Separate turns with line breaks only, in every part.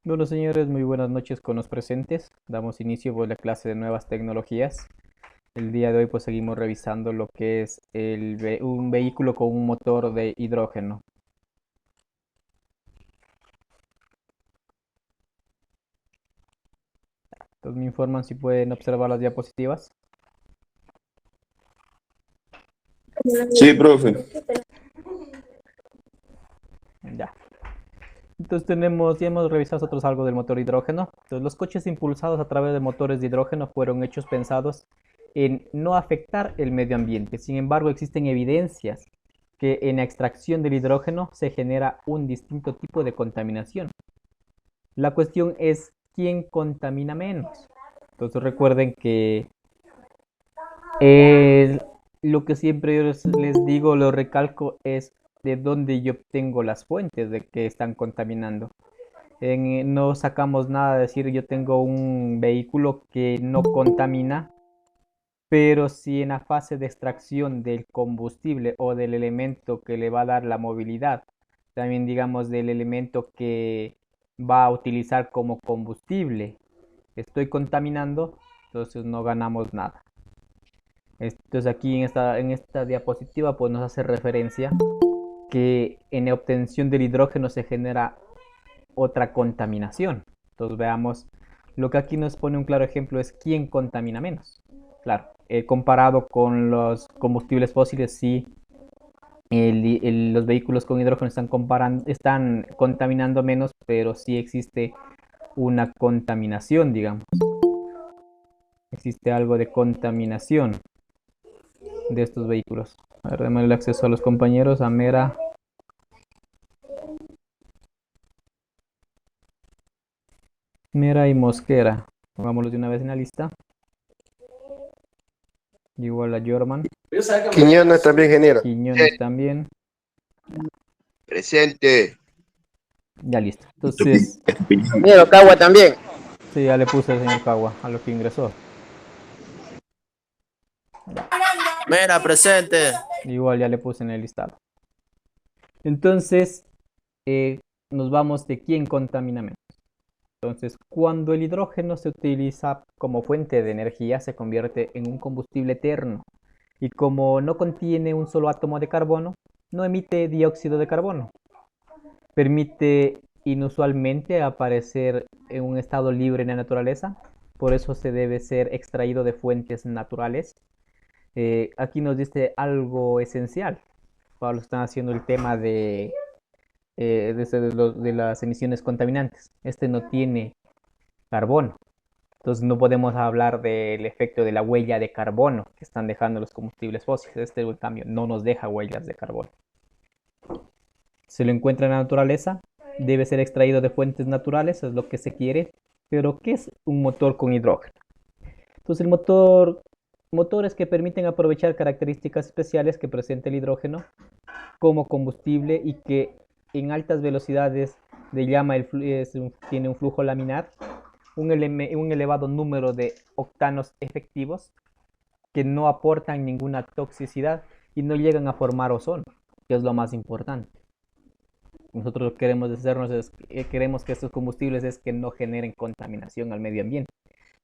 Bueno, señores, muy buenas noches con los presentes. Damos inicio a la clase de nuevas tecnologías. El día de hoy pues seguimos revisando lo que es un vehículo con un motor de hidrógeno. Entonces me informan si pueden observar las diapositivas.
Sí, profe.
Ya. Entonces ya hemos revisado nosotros algo del motor de hidrógeno. Entonces los coches impulsados a través de motores de hidrógeno fueron hechos pensados en no afectar el medio ambiente. Sin embargo, existen evidencias que en la extracción del hidrógeno se genera un distinto tipo de contaminación. La cuestión es quién contamina menos. Entonces recuerden que eh, lo que siempre yo les digo, lo recalco, es de dónde yo obtengo las fuentes de que están contaminando. No sacamos nada de decir yo tengo un vehículo que no contamina, pero si en la fase de extracción del combustible o del elemento que le va a dar la movilidad, también digamos del elemento que va a utilizar como combustible, estoy contaminando, entonces no ganamos nada. Entonces aquí en esta diapositiva pues nos hace referencia que en la obtención del hidrógeno se genera otra contaminación. Entonces veamos, lo que aquí nos pone un claro ejemplo es quién contamina menos. Claro, comparado con los combustibles fósiles, sí, los vehículos con hidrógeno están contaminando menos, pero sí existe una contaminación, digamos. Existe algo de contaminación de estos vehículos. A ver, démosle el acceso a los compañeros, a Mera y Mosquera. Pongámoslos de una vez en la lista. Igual a Jorman.
Quiñones también genera.
Quiñones también.
Presente.
Ya listo. Entonces,
Miedo, Cagua también.
sí, ya le puse al señor Cagua a lo que ingresó. Ya.
Mira, presente.
Igual ya le puse en el listado. Entonces, eh, nos vamos de quién contamina menos. Entonces, cuando el hidrógeno se utiliza como fuente de energía, se convierte en un combustible eterno. Y como no contiene un solo átomo de carbono, no emite dióxido de carbono. Permite inusualmente aparecer en un estado libre en la naturaleza. Por eso se debe ser extraído de fuentes naturales. Aquí nos dice algo esencial. Pablo está haciendo el tema de las emisiones contaminantes. Este no tiene carbono. Entonces no podemos hablar del efecto de la huella de carbono que están dejando los combustibles fósiles. Este, en cambio, no nos deja huellas de carbono. Se lo encuentra en la naturaleza, debe ser extraído de fuentes naturales, es lo que se quiere. Pero, ¿qué es un motor con hidrógeno? Entonces, motores que permiten aprovechar características especiales que presenta el hidrógeno como combustible y que en altas velocidades de llama tiene un flujo laminar, un elevado número de octanos efectivos que no aportan ninguna toxicidad y no llegan a formar ozono, que es lo más importante. Nosotros lo que queremos hacernos queremos que estos combustibles es que no generen contaminación al medio ambiente.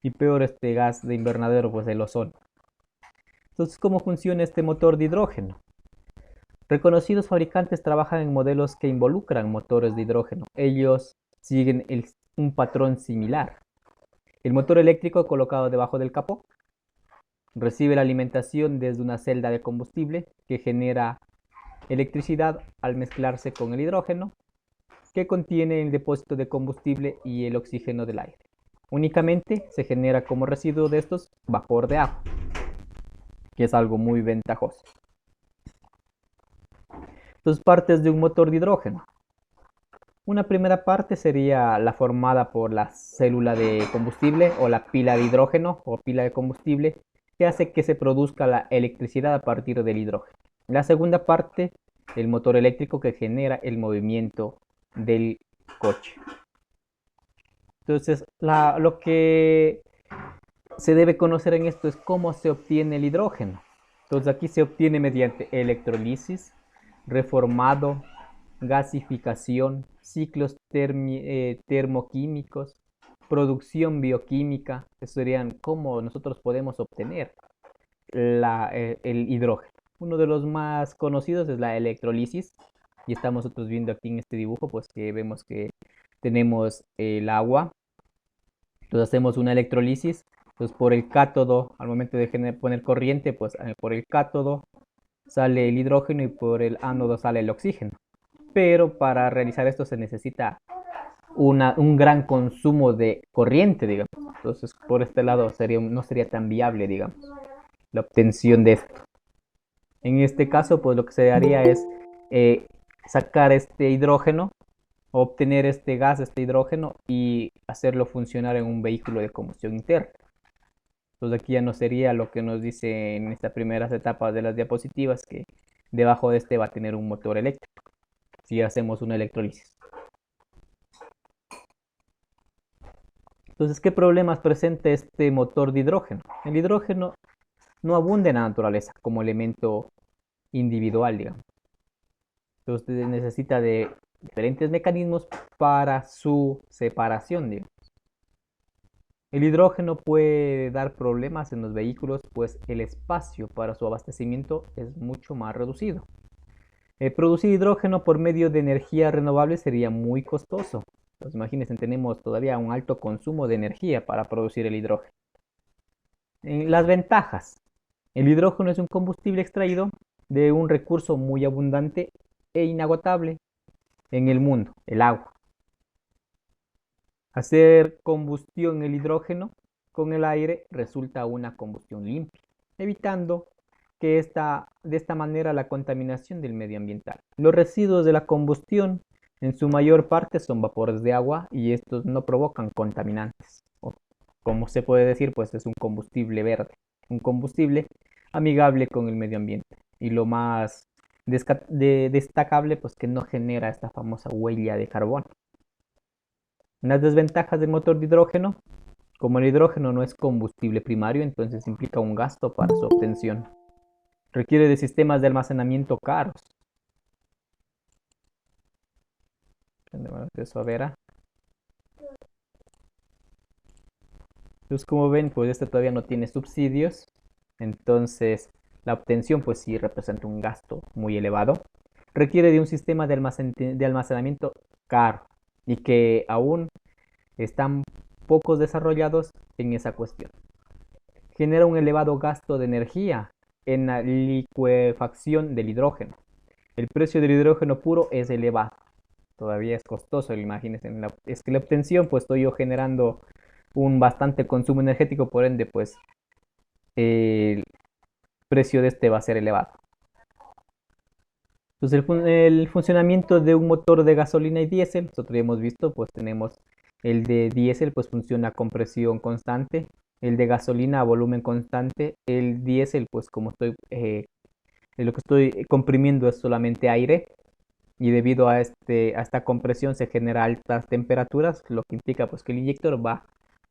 Y peor este gas de invernadero, pues el ozono. Entonces, ¿cómo funciona este motor de hidrógeno? Reconocidos fabricantes trabajan en modelos que involucran motores de hidrógeno. Ellos siguen un patrón similar. El motor eléctrico colocado debajo del capó recibe la alimentación desde una celda de combustible que genera electricidad al mezclarse con el hidrógeno que contiene el depósito de combustible y el oxígeno del aire. Únicamente se genera como residuo de estos vapor de agua, que es algo muy ventajoso. Entonces, partes de un motor de hidrógeno. Una primera parte sería la formada por la célula de combustible o la pila de hidrógeno o pila de combustible que hace que se produzca la electricidad a partir del hidrógeno. La segunda parte, el motor eléctrico que genera el movimiento del coche. Entonces, lo que se debe conocer en esto es cómo se obtiene el hidrógeno. Entonces, aquí se obtiene mediante electrolisis, reformado, gasificación, ciclos termoquímicos, producción bioquímica, que serían cómo nosotros podemos obtener el hidrógeno. Uno de los más conocidos es la electrolisis, y estamos nosotros viendo aquí en este dibujo, pues que vemos que tenemos el agua, entonces hacemos una electrolisis, entonces por el cátodo, al momento de poner corriente, pues por el cátodo sale el hidrógeno y por el ánodo sale el oxígeno. Pero para realizar esto se necesita un gran consumo de corriente, digamos. Entonces, por este lado no sería tan viable, digamos, la obtención de esto. En este caso, pues lo que se haría es sacar este hidrógeno, obtener este gas, este hidrógeno, y hacerlo funcionar en un vehículo de combustión interna. Entonces aquí ya no sería lo que nos dice en estas primeras etapas de las diapositivas, que debajo de este va a tener un motor eléctrico, si hacemos una electrólisis. Entonces, ¿qué problemas presenta este motor de hidrógeno? El hidrógeno no abunda en la naturaleza como elemento individual, digamos. Entonces necesita de diferentes mecanismos para su separación, digamos. El hidrógeno puede dar problemas en los vehículos, pues el espacio para su abastecimiento es mucho más reducido. Producir hidrógeno por medio de energía renovable sería muy costoso. Entonces, imagínense, tenemos todavía un alto consumo de energía para producir el hidrógeno. Las ventajas. El hidrógeno es un combustible extraído de un recurso muy abundante e inagotable en el mundo, el agua. Hacer combustión el hidrógeno con el aire resulta una combustión limpia, evitando que de esta manera la contaminación del medio ambiente. Los residuos de la combustión en su mayor parte son vapores de agua y estos no provocan contaminantes. O, como se puede decir, pues es un combustible verde, un combustible amigable con el medio ambiente. Y lo más destacable, pues que no genera esta famosa huella de carbono. Las desventajas del motor de hidrógeno: como el hidrógeno no es combustible primario, entonces implica un gasto para su obtención. Requiere de sistemas de almacenamiento caros. Entonces, como ven, pues este todavía no tiene subsidios, entonces la obtención pues sí representa un gasto muy elevado. Requiere de un sistema de almacenamiento caro y que aún están pocos desarrollados en esa cuestión. Genera un elevado gasto de energía en la licuefacción del hidrógeno. El precio del hidrógeno puro es elevado, todavía es costoso, imagínense. Es que la obtención, pues estoy yo generando un bastante consumo energético, por ende, pues el precio de este va a ser elevado. Entonces, el funcionamiento de un motor de gasolina y diésel, nosotros ya hemos visto, pues tenemos el de diésel, pues funciona con presión constante, el de gasolina a volumen constante, el diésel, pues como lo que estoy comprimiendo es solamente aire, y debido a esta compresión se genera altas temperaturas, lo que implica pues que el inyector va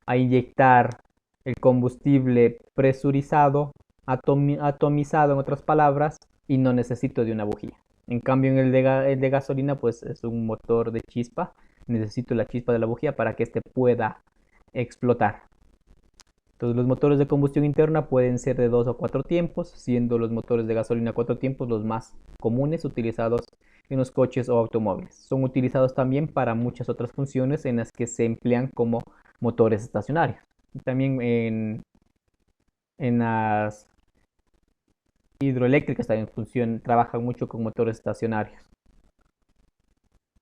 a inyectar el combustible presurizado, atomizado en otras palabras, y no necesito de una bujía. En cambio, en el de gasolina, pues es un motor de chispa. Necesito la chispa de la bujía para que éste pueda explotar. Entonces, los motores de combustión interna pueden ser de 2 o 4 tiempos, siendo los motores de gasolina 4 tiempos los más comunes utilizados en los coches o automóviles. Son utilizados también para muchas otras funciones en las que se emplean como motores estacionarios. También en las hidroeléctricas también trabajan mucho con motores estacionarios.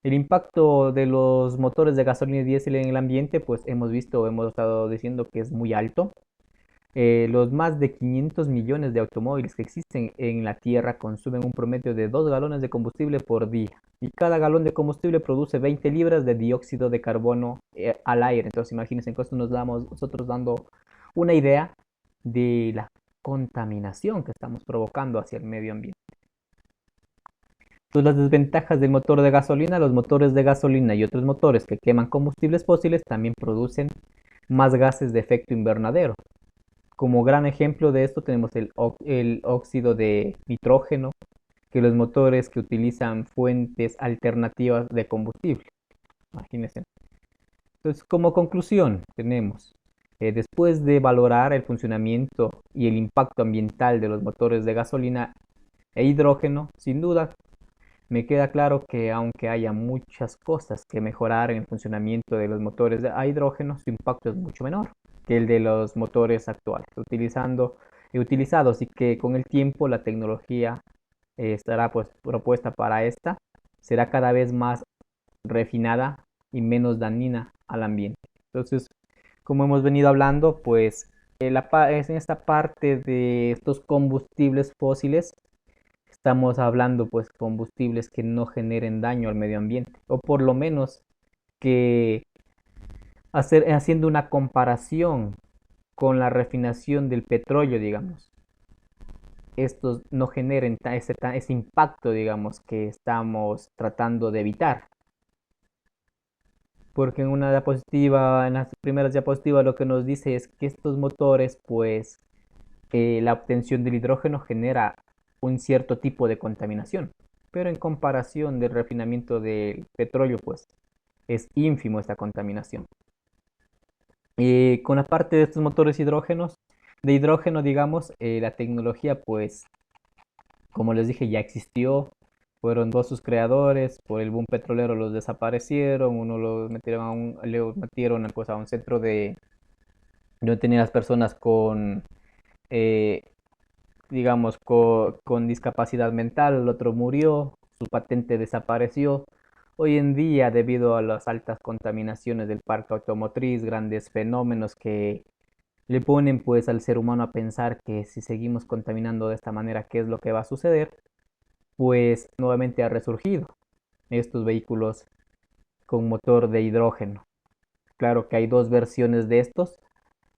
El impacto de los motores de gasolina y diésel en el ambiente, pues hemos estado diciendo que es muy alto. Los más de 500 millones de automóviles que existen en la Tierra consumen un promedio de 2 galones de combustible por día. Y cada galón de combustible produce 20 libras de dióxido de carbono al aire. Entonces imagínense que esto nos damos nosotros dando una idea de la contaminación que estamos provocando hacia el medio ambiente. Entonces, las desventajas del motor de gasolina: los motores de gasolina y otros motores que queman combustibles fósiles también producen más gases de efecto invernadero. Como gran ejemplo de esto tenemos el óxido de nitrógeno, que los motores que utilizan fuentes alternativas de combustible. Imagínense. Entonces, como conclusión, tenemos, después de valorar el funcionamiento y el impacto ambiental de los motores de gasolina e hidrógeno, sin duda, me queda claro que aunque haya muchas cosas que mejorar en el funcionamiento de los motores a hidrógeno, su impacto es mucho menor que el de los motores actuales, utilizados, y que con el tiempo la tecnología estará pues propuesta para esta, será cada vez más refinada y menos dañina al ambiente. Entonces, como hemos venido hablando, pues es en esta parte de estos combustibles fósiles estamos hablando pues combustibles que no generen daño al medio ambiente, o por lo menos que haciendo una comparación con la refinación del petróleo, digamos, estos no generen ese impacto, digamos, que estamos tratando de evitar. Porque en una diapositiva, en las primeras diapositivas, lo que nos dice es que estos motores, pues, la obtención del hidrógeno genera un cierto tipo de contaminación, pero en comparación del refinamiento del petróleo, pues, es ínfimo esta contaminación. Con la parte de estos motores de hidrógeno, digamos, la tecnología, pues, como les dije, ya existió. Fueron dos sus creadores, por el boom petrolero los desaparecieron, uno lo metieron pues, a un centro de donde tenían las personas con, eh, digamos, con discapacidad mental, el otro murió, su patente desapareció. Hoy en día, debido a las altas contaminaciones del parque automotriz, grandes fenómenos que le ponen pues al ser humano a pensar que si seguimos contaminando de esta manera, ¿qué es lo que va a suceder? Pues nuevamente ha resurgido estos vehículos con motor de hidrógeno. Claro que hay dos versiones de estos.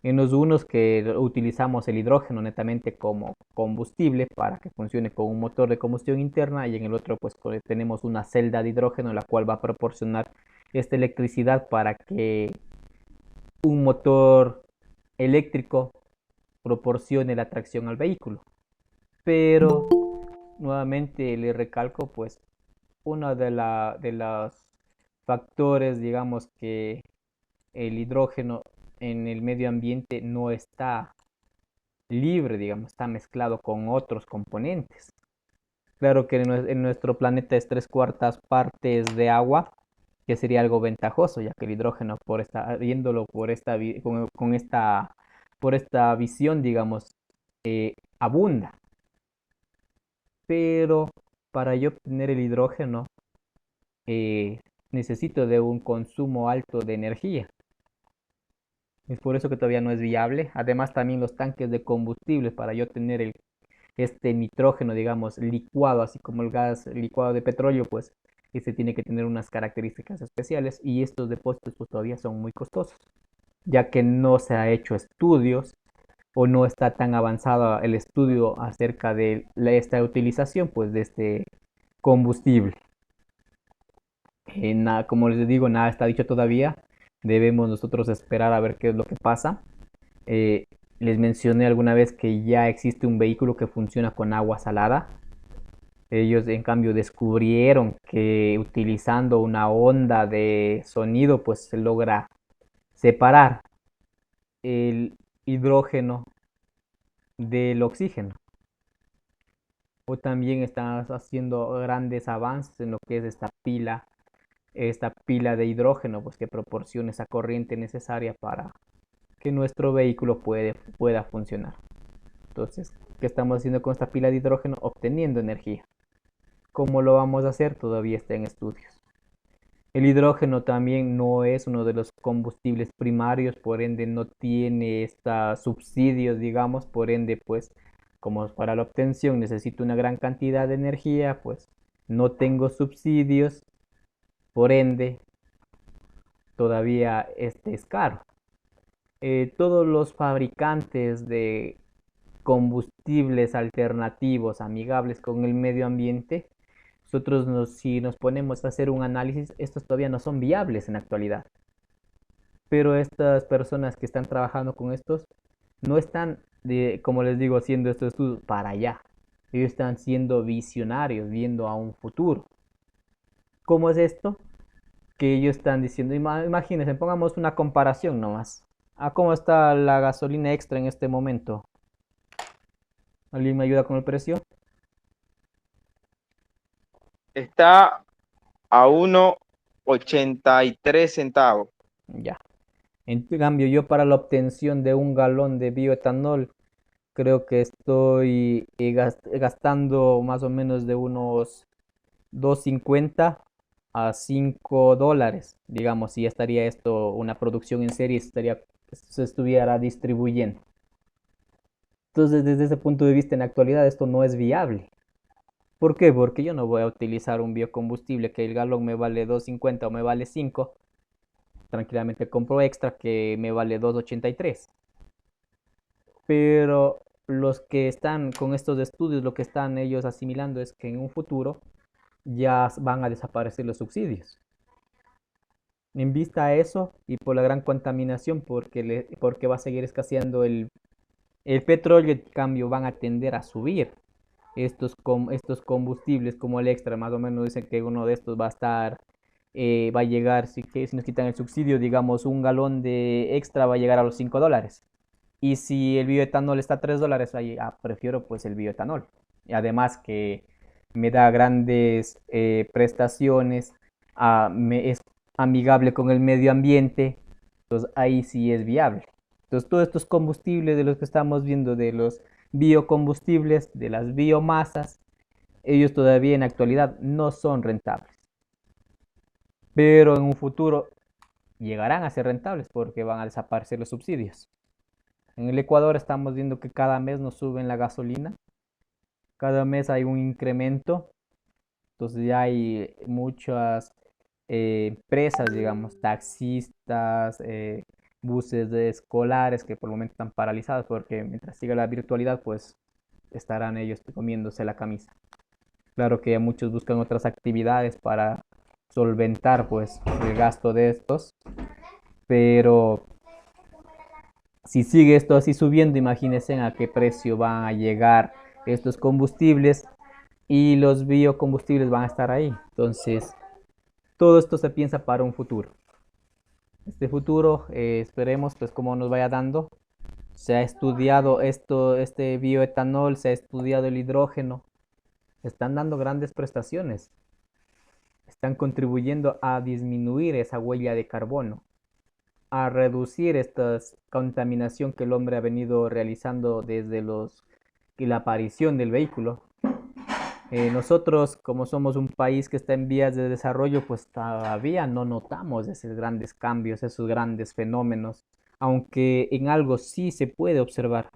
En los unos que utilizamos el hidrógeno netamente como combustible para que funcione con un motor de combustión interna, y en el otro pues tenemos una celda de hidrógeno la cual va a proporcionar esta electricidad para que un motor eléctrico proporcione la tracción al vehículo. Pero nuevamente le recalco pues uno de los factores, digamos, que el hidrógeno en el medio ambiente no está libre, digamos, está mezclado con otros componentes. Claro que en nuestro planeta es tres cuartas partes de agua, que sería algo ventajoso, ya que el hidrógeno, viéndolo por esta visión, digamos, abunda. Pero para yo obtener el hidrógeno, eh, necesito de un consumo alto de energía. Es por eso que todavía no es viable. Además, también los tanques de combustible para yo tener este nitrógeno, digamos, licuado, así como el gas licuado de petróleo, pues este tiene que tener unas características especiales, y estos depósitos pues todavía son muy costosos, ya que no se ha hecho estudios o no está tan avanzado el estudio acerca de esta utilización pues de este combustible. Nada, como les digo, nada está dicho todavía. Debemos nosotros esperar a ver qué es lo que pasa. Eh, Les mencioné alguna vez que ya existe un vehículo que funciona con agua salada. Ellos en cambio descubrieron que utilizando una onda de sonido pues se logra separar el hidrógeno del oxígeno. O también están haciendo grandes avances en lo que es esta pila de hidrógeno, pues que proporciona esa corriente necesaria para que nuestro vehículo pueda funcionar. Entonces, ¿qué estamos haciendo con esta pila de hidrógeno? Obteniendo energía. ¿Cómo lo vamos a hacer? Todavía está en estudios. El hidrógeno también no es uno de los combustibles primarios, por ende no tiene estos subsidios, digamos, por ende, pues, como para la obtención necesito una gran cantidad de energía, pues no tengo subsidios, por ende, todavía este es caro. Todos los fabricantes de combustibles alternativos amigables con el medio ambiente, si nos ponemos a hacer un análisis, estos todavía no son viables en la actualidad. Pero estas personas que están trabajando con estos no están, como les digo, haciendo estos estudios para allá. Ellos están siendo visionarios, viendo a un futuro. ¿Cómo es esto? Que ellos están diciendo, imagínense, pongamos una comparación nomás. ¿A cómo está la gasolina extra en este momento? ¿Alguien me ayuda con el precio?
Está a 1,83 centavos.
Ya. En cambio, yo para la obtención de un galón de bioetanol, creo que estoy gastando más o menos de unos 2.50 a $5, digamos, si estaría esto una producción en serie, se estuviera distribuyendo. Entonces, desde ese punto de vista, en la actualidad esto no es viable. ¿Por qué? Porque yo no voy a utilizar un biocombustible que el galón me vale 2.50 o me vale 5. Tranquilamente compro extra que me vale 2.83. Pero los que están con estos estudios, lo que están ellos asimilando es que en un futuro ya van a desaparecer los subsidios. En vista a eso y por la gran contaminación, porque va a seguir escaseando el petróleo, en cambio van a tender a subir estos combustibles como el extra, más o menos dicen que uno de estos va a llegar, si nos quitan el subsidio, digamos, un galón de extra va a llegar a los $5. Y si el bioetanol está a $3, ahí, prefiero pues el bioetanol. Y además que me da grandes prestaciones, es amigable con el medio ambiente, entonces ahí sí es viable. Entonces todos estos combustibles de los que estamos viendo, de los biocombustibles, de las biomasas, ellos todavía en la actualidad no son rentables. Pero en un futuro llegarán a ser rentables porque van a desaparecer los subsidios. En el Ecuador estamos viendo que cada mes nos suben la gasolina, cada mes hay un incremento, entonces ya hay muchas empresas, digamos, taxistas, buses escolares que por el momento están paralizados porque mientras siga la virtualidad, pues estarán ellos comiéndose la camisa. Claro que muchos buscan otras actividades para solventar pues el gasto de estos, pero si sigue esto así subiendo, imagínense a qué precio van a llegar estos combustibles y los biocombustibles van a estar ahí. Entonces, todo esto se piensa para un futuro. Este futuro, esperemos pues cómo nos vaya dando. Se ha estudiado este bioetanol, se ha estudiado el hidrógeno. Están dando grandes prestaciones. Están contribuyendo a disminuir esa huella de carbono, a reducir esta contaminación que el hombre ha venido realizando desde la aparición del vehículo. Nosotros, como somos un país que está en vías de desarrollo, pues todavía no notamos esos grandes cambios, esos grandes fenómenos, aunque en algo sí se puede observar.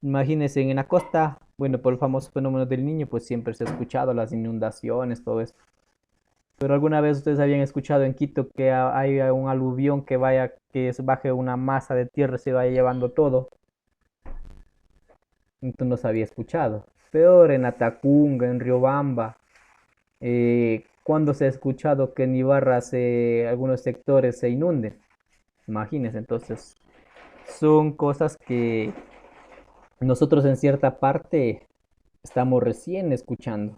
Imagínense en la costa, bueno, por el famoso fenómeno del Niño, pues siempre se ha escuchado las inundaciones, todo eso. Pero alguna vez ustedes habían escuchado en Quito que hay un aluvión que baje una masa de tierra y se vaya llevando todo. Entonces no se había escuchado. Peor en Atacunga, en Riobamba. Cuando se ha escuchado que en Ibarra algunos sectores se inunden. Imagínense, entonces son cosas que nosotros en cierta parte estamos recién escuchando.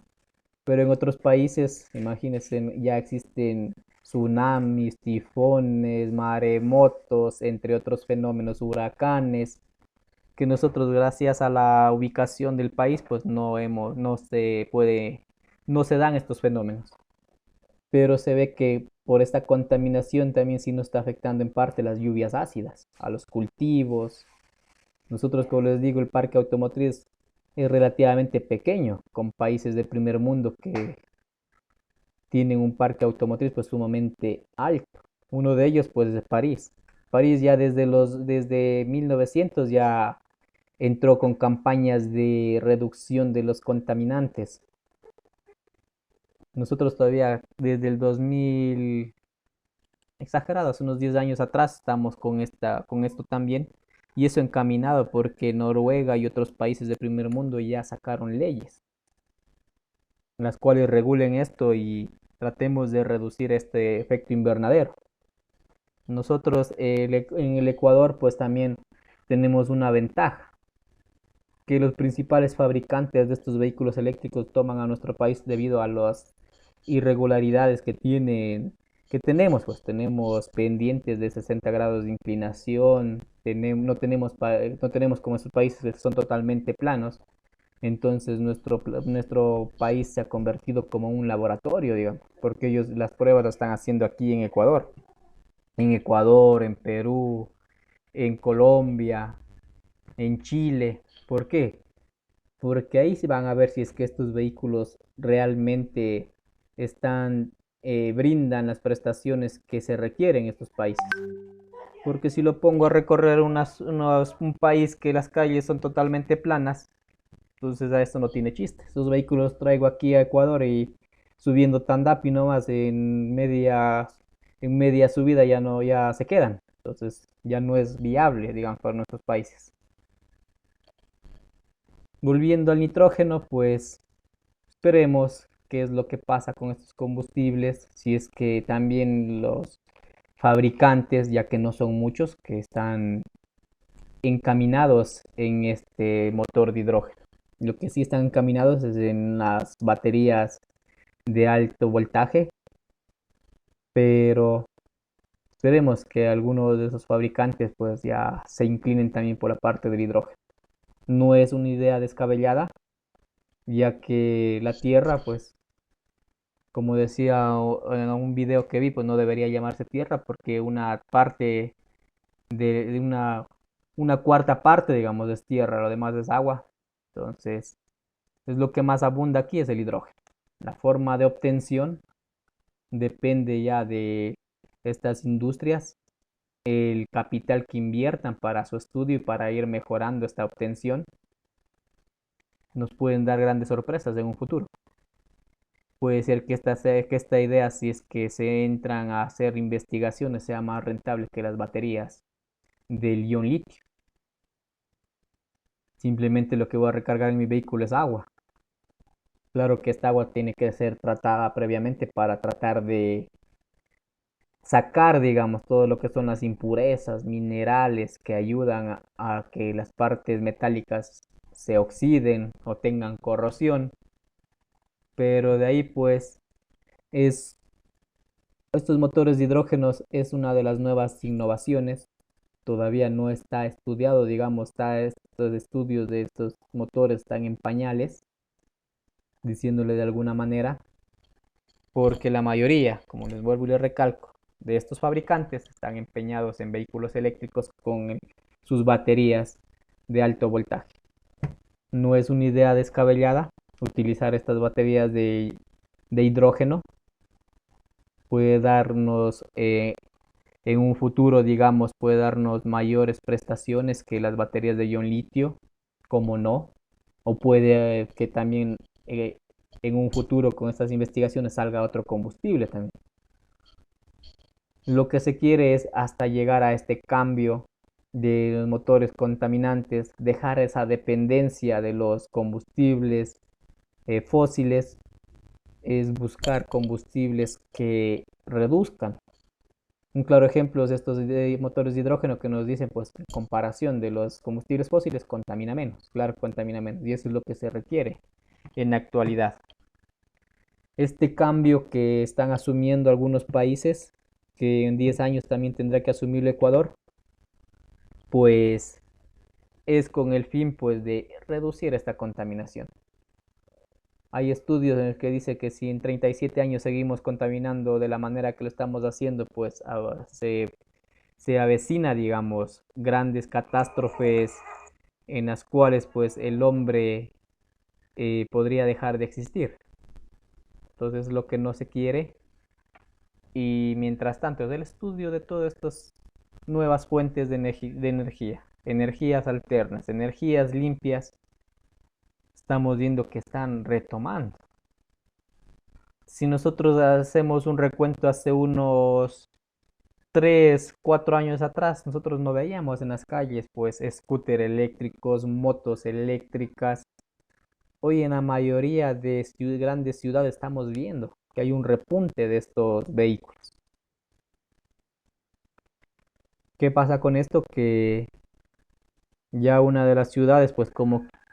Pero en otros países, imagínense, ya existen tsunamis, tifones, maremotos, entre otros fenómenos, huracanes, que nosotros gracias a la ubicación del país, pues no se dan estos fenómenos. Pero se ve que por esta contaminación también sí nos está afectando en parte las lluvias ácidas, a los cultivos. Nosotros, como les digo, el parque automotriz es relativamente pequeño, con países del primer mundo que tienen un parque automotriz pues sumamente alto. Uno de ellos pues es París. París ya desde 1900 ya entró con campañas de reducción de los contaminantes. Nosotros todavía desde el 2000, exagerado, hace unos 10 años atrás estamos con esto también. Y eso encaminado porque Noruega y otros países del primer mundo ya sacaron leyes en las cuales regulen esto y tratemos de reducir este efecto invernadero. Nosotros en el Ecuador pues también tenemos una ventaja. que los principales fabricantes de estos vehículos eléctricos toman a nuestro país debido a las irregularidades que tenemos, pues tenemos pendientes de 60 grados de inclinación, no tenemos como esos países que son totalmente planos. Entonces nuestro país se ha convertido como un laboratorio, digamos, porque ellos las pruebas las están haciendo aquí en Perú, en Colombia, en Chile. ¿Por qué? Porque ahí se van a ver si es que estos vehículos realmente brindan las prestaciones que se requieren en estos países. Porque si lo pongo a recorrer un país que las calles son totalmente planas, entonces a esto no tiene chiste. Esos vehículos los traigo aquí a Ecuador y subiendo Tandapi nomás en media subida ya se quedan. Entonces ya no es viable, digamos, para nuestros países. Volviendo al nitrógeno, pues esperemos qué es lo que pasa con estos combustibles, si es que también los fabricantes, ya que no son muchos, que están encaminados en este motor de hidrógeno. Lo que sí están encaminados es en las baterías de alto voltaje, pero esperemos que algunos de esos fabricantes pues ya se inclinen también por la parte del hidrógeno. No es una idea descabellada, ya que la Tierra, pues, como decía en un video que vi, pues no debería llamarse Tierra porque una parte de una cuarta parte, digamos, es tierra, lo demás es agua. Entonces, es lo que más abunda aquí es el hidrógeno. La forma de obtención depende ya de estas industrias, el capital que inviertan para su estudio y para ir mejorando esta obtención, nos pueden dar grandes sorpresas en un futuro. Puede ser que esta idea, si es que se entran a hacer investigaciones, sea más rentable que las baterías del ion litio. Simplemente lo que voy a recargar en mi vehículo es agua. Claro que esta agua tiene que ser tratada previamente para tratar de sacar, digamos, todo lo que son las impurezas, minerales que ayudan a que las partes metálicas se oxiden o tengan corrosión. Pero de ahí pues es estos motores de hidrógenos es una de las nuevas innovaciones. Todavía no está estudiado, digamos, estos estudios de estos motores están en pañales, diciéndole de alguna manera, porque la mayoría, como les vuelvo y les recalco, de estos fabricantes están empeñados en vehículos eléctricos con sus baterías de alto voltaje. No es una idea descabellada utilizar estas baterías de hidrógeno. Puede darnos en un futuro, digamos, puede darnos mayores prestaciones que las baterías de ion litio, como no, o puede que también en un futuro con estas investigaciones salga otro combustible también. Lo que se quiere es hasta llegar a este cambio de los motores contaminantes, dejar esa dependencia de los combustibles fósiles, es buscar combustibles que reduzcan. Un claro ejemplo es estos motores de hidrógeno que nos dicen, pues, en comparación de los combustibles fósiles, contamina menos. Claro, contamina menos. Y eso es lo que se requiere en la actualidad. Este cambio que están asumiendo algunos países, que en 10 años también tendrá que asumir el Ecuador, pues es con el fin pues de reducir esta contaminación. Hay estudios en los que dice que si en 37 años seguimos contaminando de la manera que lo estamos haciendo, pues se avecina, digamos, grandes catástrofes en las cuales pues el hombre podría dejar de existir. Entonces lo que no se quiere. Y mientras tanto, es el estudio de todas estas nuevas fuentes de energía, energías alternas, energías limpias, estamos viendo que están retomando. Si nosotros hacemos un recuento hace unos 3 4 años atrás, nosotros no veíamos en las calles pues scooter eléctricos, motos eléctricas. Hoy en la mayoría de grandes ciudades estamos viendo que hay un repunte de estos vehículos. ¿Qué pasa con esto? Que ya una de las ciudades, pues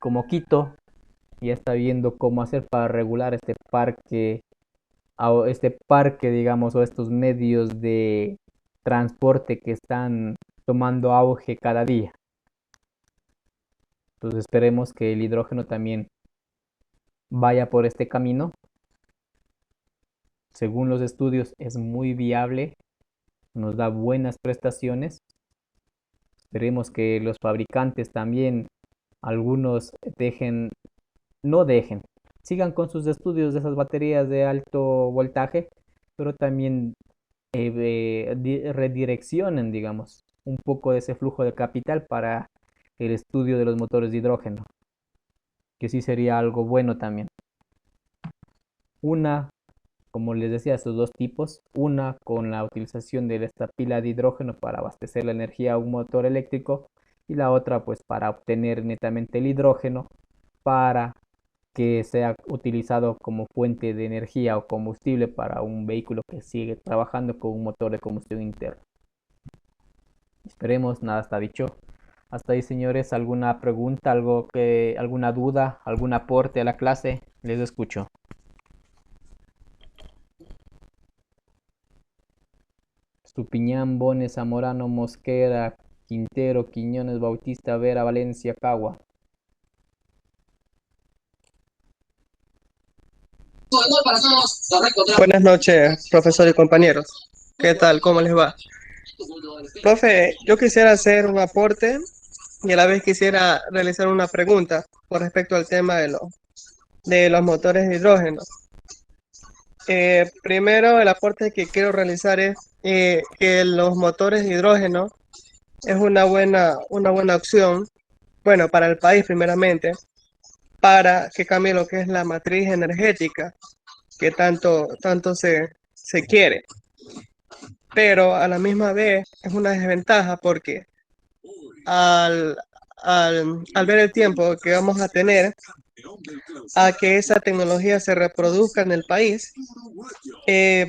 como Quito ya está viendo cómo hacer para regular este parque, digamos, o estos medios de transporte que están tomando auge cada día. Entonces esperemos que el hidrógeno también vaya por este camino. Según los estudios es muy viable, nos da buenas prestaciones. Esperemos que los fabricantes también, algunos no dejen, sigan con sus estudios de esas baterías de alto voltaje, pero también redireccionen, digamos, un poco de ese flujo de capital para el estudio de los motores de hidrógeno, que sí sería algo bueno también. Una, como les decía, estos dos tipos, una con la utilización de esta pila de hidrógeno para abastecer la energía a un motor eléctrico y la otra pues para obtener netamente el hidrógeno para que sea utilizado como fuente de energía o combustible para un vehículo que sigue trabajando con un motor de combustión interna. Esperemos, nada está dicho. Hasta ahí, señores, ¿alguna pregunta, alguna duda, algún aporte a la clase? Les escucho. Estupiñán, Bones, Zamorano, Mosquera, Quintero, Quiñones, Bautista, Vera, Valencia, Cagua.
Buenas noches, profesor y compañeros. ¿Qué tal? ¿Cómo les va? Profe, yo quisiera hacer un aporte y a la vez quisiera realizar una pregunta con respecto al tema de los motores de hidrógeno. Primero, el aporte que quiero realizar es que los motores de hidrógeno es una buena opción, bueno, para el país primeramente, para que cambie lo que es la matriz energética que tanto se quiere. Pero a la misma vez es una desventaja porque al, al ver el tiempo que vamos a tener a que esa tecnología se reproduzca en el país,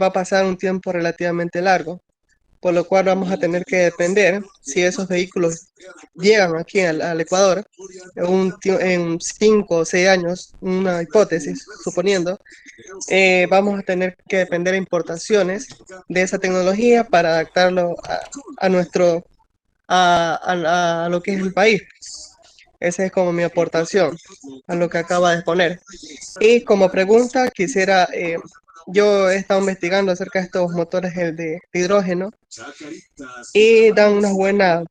va a pasar un tiempo relativamente largo, por lo cual vamos a tener que depender si esos vehículos llegan aquí al Ecuador en 5 o 6 años, una hipótesis, suponiendo, vamos a tener que depender de importaciones de esa tecnología para adaptarlo a nuestro, a lo que es el país. Esa es como mi aportación a lo que acaba de exponer. Y como pregunta, yo he estado investigando acerca de estos motores de hidrógeno y dan una buena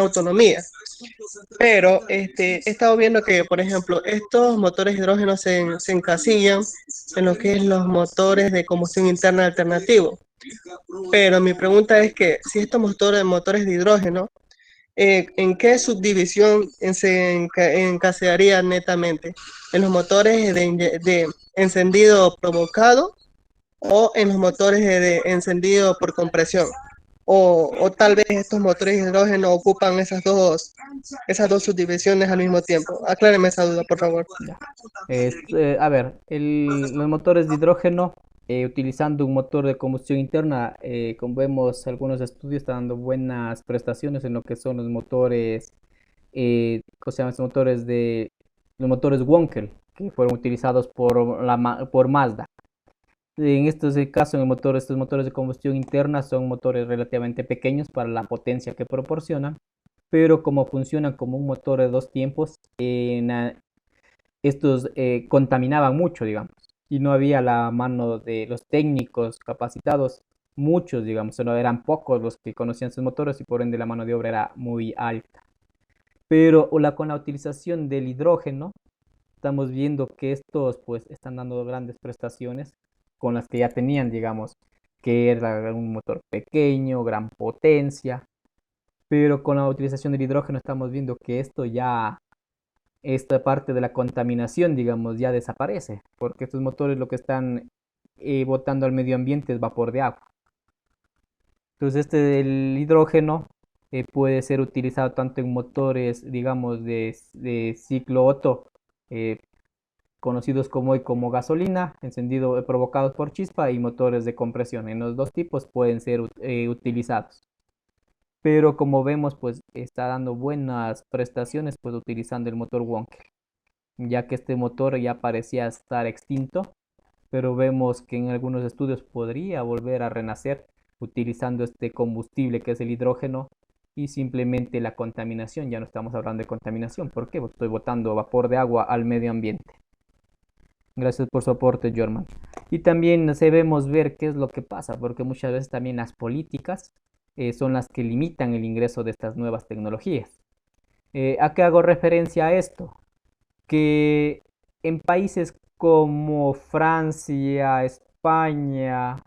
autonomía. Pero he estado viendo que, por ejemplo, estos motores de hidrógeno se encasillan en lo que es los motores de combustión interna alternativos. Pero mi pregunta es que si estos motores de hidrógeno, ¿en qué subdivisión encasearía netamente? ¿En los motores de encendido provocado o en los motores de encendido por compresión? O tal vez estos motores de hidrógeno ocupan esas dos subdivisiones al mismo tiempo. Acláreme esa duda, por favor.
Ya. A ver, los motores de hidrógeno, utilizando un motor de combustión interna, como vemos, algunos estudios están dando buenas prestaciones en lo que son los motores, ¿cómo se llaman estos motores los motores Wankel, que fueron utilizados por Mazda. En estos casos, estos motores de combustión interna son motores relativamente pequeños para la potencia que proporcionan, pero como funcionan como un motor de dos tiempos, estos contaminaban mucho, digamos, y no había la mano de los técnicos capacitados, muchos, digamos, solo eran pocos los que conocían sus motores y por ende la mano de obra era muy alta. Pero con la utilización del hidrógeno, estamos viendo que estos pues están dando grandes prestaciones con las que ya tenían, digamos, que era un motor pequeño, gran potencia, pero con la utilización del hidrógeno estamos viendo que esta parte de la contaminación, digamos, ya desaparece, porque estos motores lo que están botando al medio ambiente es vapor de agua. Entonces este del hidrógeno puede ser utilizado tanto en motores, digamos, de ciclo Otto, eh, conocidos como hoy como gasolina, encendido provocados por chispa y motores de compresión. En los dos tipos pueden ser utilizados. pero como vemos, pues está dando buenas prestaciones, pues utilizando el motor Wankel, ya que este motor ya parecía estar extinto, pero vemos que en algunos estudios podría volver a renacer utilizando este combustible que es el hidrógeno y simplemente la contaminación. Ya no estamos hablando de contaminación, ¿por qué? Porque estoy botando vapor de agua al medio ambiente. Gracias por su aporte, Jorman. Y también debemos ver qué es lo que pasa, porque muchas veces también las políticas son las que limitan el ingreso de estas nuevas tecnologías. ¿A qué hago referencia a esto? Que en países como Francia, España,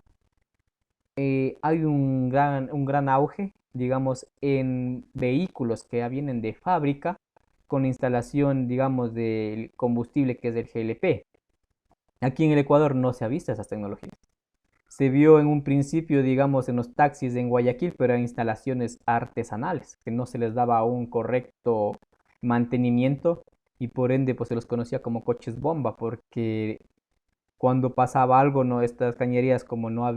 hay un gran auge, digamos, en vehículos que ya vienen de fábrica con instalación, digamos, del combustible que es el GLP. Aquí en el Ecuador no se ha visto esas tecnologías. Se vio en un principio, digamos, en los taxis en Guayaquil, pero en instalaciones artesanales, que no se les daba un correcto mantenimiento y por ende pues se los conocía como coches bomba, porque cuando pasaba algo, no, estas cañerías como no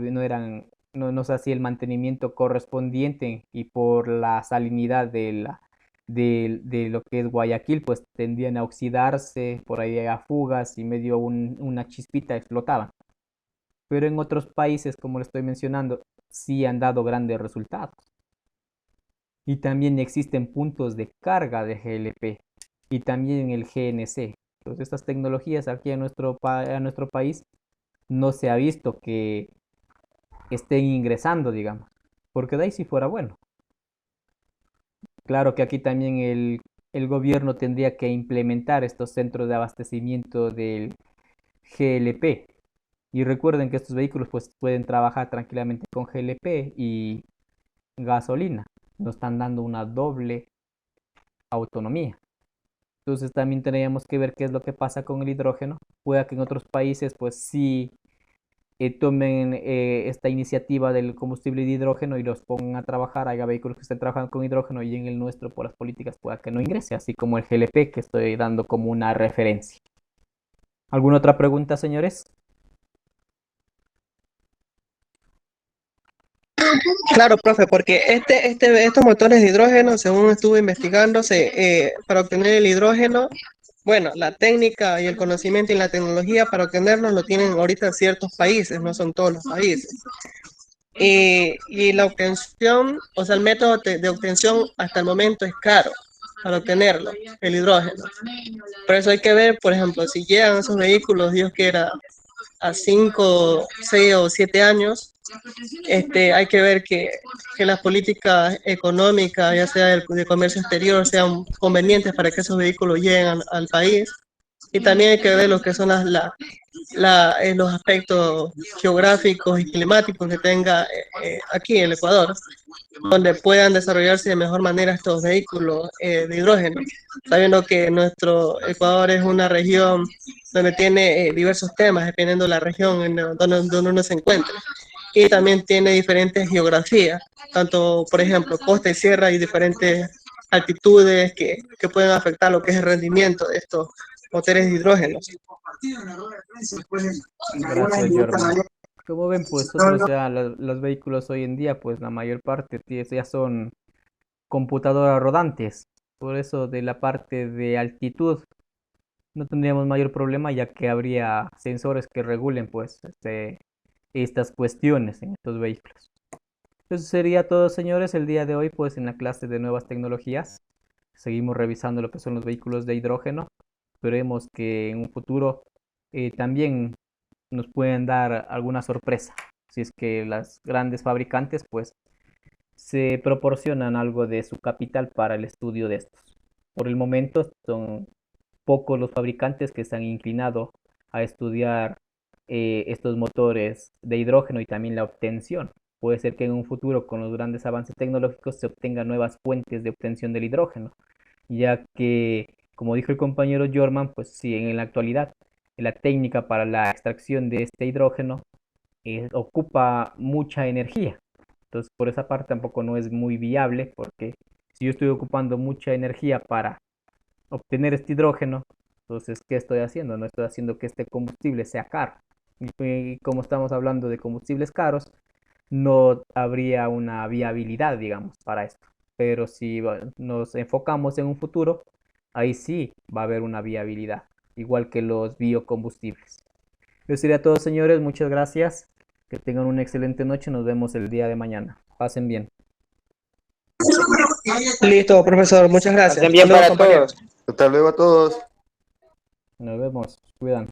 se hacía el mantenimiento correspondiente y por la salinidad de lo que es Guayaquil, pues tendían a oxidarse, por ahí a fugas y medio una chispita explotaban. Pero en otros países, como le estoy mencionando, sí han dado grandes resultados. Y también existen puntos de carga de GLP y también el GNC. Entonces, estas tecnologías aquí a nuestro país no se ha visto que estén ingresando, digamos, porque de ahí si fuera bueno. Claro que aquí también el gobierno tendría que implementar estos centros de abastecimiento del GLP. Y recuerden que estos vehículos pues pueden trabajar tranquilamente con GLP y gasolina. Nos están dando una doble autonomía. Entonces también tendríamos que ver qué es lo que pasa con el hidrógeno. Pueda que en otros países pues sí tomen esta iniciativa del combustible de hidrógeno y los pongan a trabajar, haya vehículos que estén trabajando con hidrógeno y en el nuestro por las políticas pueda que no ingrese, así como el GLP que estoy dando como una referencia. ¿Alguna otra pregunta, señores?
Claro, profe, porque estos motores de hidrógeno, según estuve investigando, para obtener el hidrógeno, bueno, la técnica y el conocimiento y la tecnología para obtenerlo lo tienen ahorita ciertos países, no son todos los países. Y la obtención, o sea, el método de obtención hasta el momento es caro para obtenerlo, el hidrógeno. Por eso hay que ver, por ejemplo, si llegan esos vehículos, Dios quiera, a 5, 6 o 7 años, hay que ver que las políticas económicas, ya sea de comercio exterior, sean convenientes para que esos vehículos lleguen al país. Y también hay que ver lo que son los aspectos geográficos y climáticos que tenga aquí en el Ecuador, donde puedan desarrollarse de mejor manera estos vehículos de hidrógeno, sabiendo que nuestro Ecuador es una región donde tiene diversos temas, dependiendo de la región donde uno se encuentre. Y también tiene diferentes geografías, tanto, por ejemplo, costa y sierra y diferentes altitudes que pueden afectar lo que es el rendimiento de estos motores de hidrógeno.
Gracias, Jorman. Como ven, pues otros ya los vehículos hoy en día, pues la mayor parte ya son computadoras rodantes. Por eso de la parte de altitud no tendríamos mayor problema ya que habría sensores que regulen pues estas cuestiones en estos vehículos. Eso sería todo, señores, el día de hoy pues en la clase de nuevas tecnologías. Seguimos revisando lo que son los vehículos de hidrógeno. Esperemos que en un futuro también nos pueden dar alguna sorpresa. Si es que las grandes fabricantes pues se proporcionan algo de su capital para el estudio de estos. Por el momento son pocos los fabricantes que se han inclinado a estudiar estos motores de hidrógeno y también la obtención. Puede ser que en un futuro con los grandes avances tecnológicos se obtengan nuevas fuentes de obtención del hidrógeno, ya que, como dijo el compañero Jorman, pues sí, en la actualidad la técnica para la extracción de este hidrógeno ocupa mucha energía. Entonces, por esa parte tampoco no es muy viable, porque si yo estoy ocupando mucha energía para obtener este hidrógeno, entonces, ¿qué estoy haciendo? No estoy haciendo que este combustible sea caro. Y como estamos hablando de combustibles caros, no habría una viabilidad, digamos, para esto. pero si nos enfocamos en un futuro, ahí sí va a haber una viabilidad, igual que los biocombustibles. Eso sería todo, señores. Muchas gracias. Que tengan una excelente noche. Nos vemos el día de mañana. Pasen bien.
Listo, profesor, muchas gracias.
Hacen bien
Hasta luego,
para
compañeros.
todos.
Hasta luego a todos.
Nos vemos. Cuidan.